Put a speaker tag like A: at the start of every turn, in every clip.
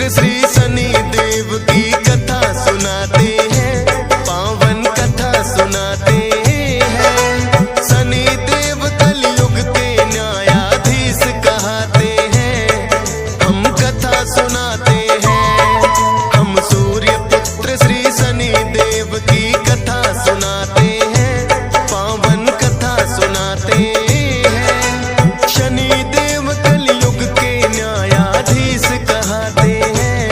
A: पुत्र श्री शनि देव की कथा सुनाते हैं, पावन कथा सुनाते हैं। शनि देव कलयुग के न्यायाधीश कहते हैं, हम कथा सुनाते हैं। हम सूर्य पुत्र श्री शनि देव की कथा सुनाते हैं, पावन कथा सुनाते हैं। शनि देव कलयुग के न्यायाधीश कहते हैं,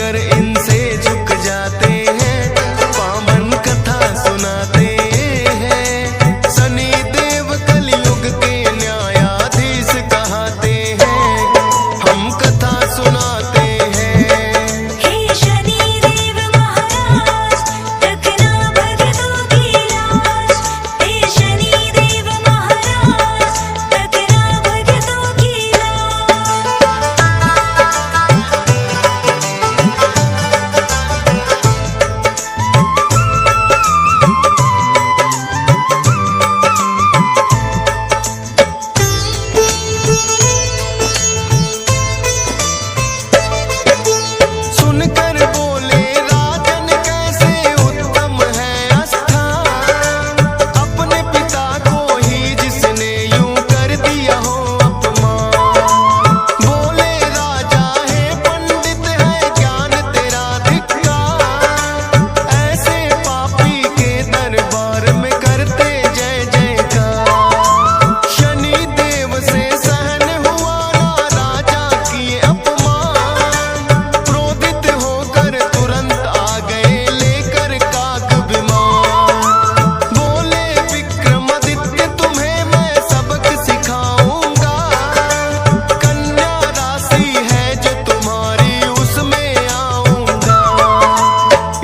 A: कर इनसे झुक जाते हैं, पावन कथा सुनाते हैं। शनि देव कलयुग के न्यायाधीश कहाते हैं, हम कथा सुनाते हैं।
B: हे शनि देव महाराज रखना भक्तों की लाज। हे शनि देव महाराज रखना भक्तों की लाज।
A: सुनकर बोले राजन कैसे उत्तम है स्थान, अपने पिता को ही जिसने यूं कर दिया हो अपमान। बोले राजा है पंडित है ज्ञान तेरा धिक्कार, ऐसे पापी के दरबार में करते जय जयकार। शनि देव से सहन हुआ ना राजा किए अपमान, क्रोधित होकर तुरंत आ गए लेकर काग विमान। बोले विक्रमादित्य तुम्हें मैं सबक सिखाऊंगा, कन्या राशि है जो तुम्हारी उसमें आऊंगा।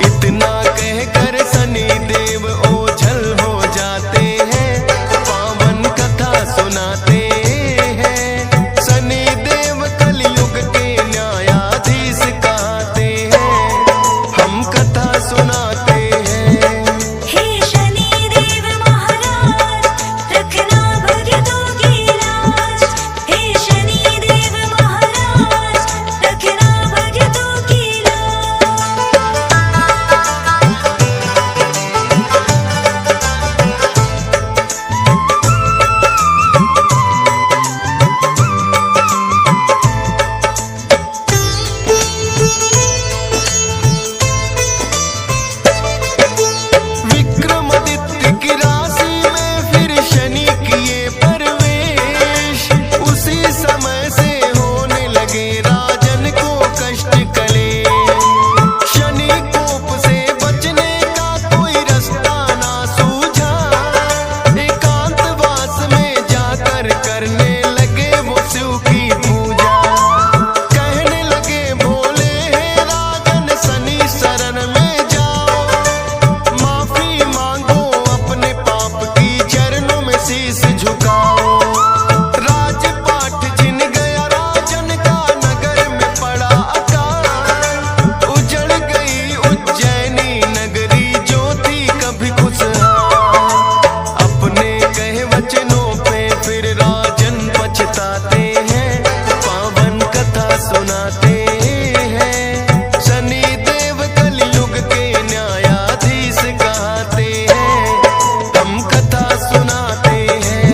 A: इतना कहकर शनि देव ओझल हो जाते हैं, पावन कथा सुनाते हैं। शनि देव कलयुग के न्यायाधीश कहते हैं, हम कथा सुनाते हैं।
B: हे शनि देव महाराज रखना भक्तों की लाज। हे शनि देव महाराज रखना भक्तों की लाज।
A: विक्रमादित्य की राशि में फिर शनि किए प्रवेश, उसी समय से होने लगे राजन को कष्ट कलेश। शनि कोप से बचने का कोई रास्ता ना सूझा, एकांतवास में जाकर करने लगे वो शिव की पूजा। कहने लगे भोले हे राजन शनि शरण में जाओ, माफी मांगो अपने पाप की चरणों में शीश झुकाओ। राजपाट छिन गया राजन का नगर में पड़ा अकाल, उजड़ गई उज्जैनी नगरी जो थी कभी खुशहाल। अपने कहे वचनों पे फिर राजन पछताते हैं, पावन कथा सुनाते हैं। शनि देव कलयुग के न्यायाधीश कहते हैं, हम कथा सुनाते हैं।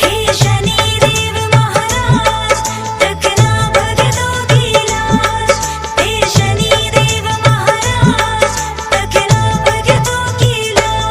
B: हे शनि देव महाराज रखना भक्तों की लाज। हे शनि देव महाराज रखना भक्तों की लाज।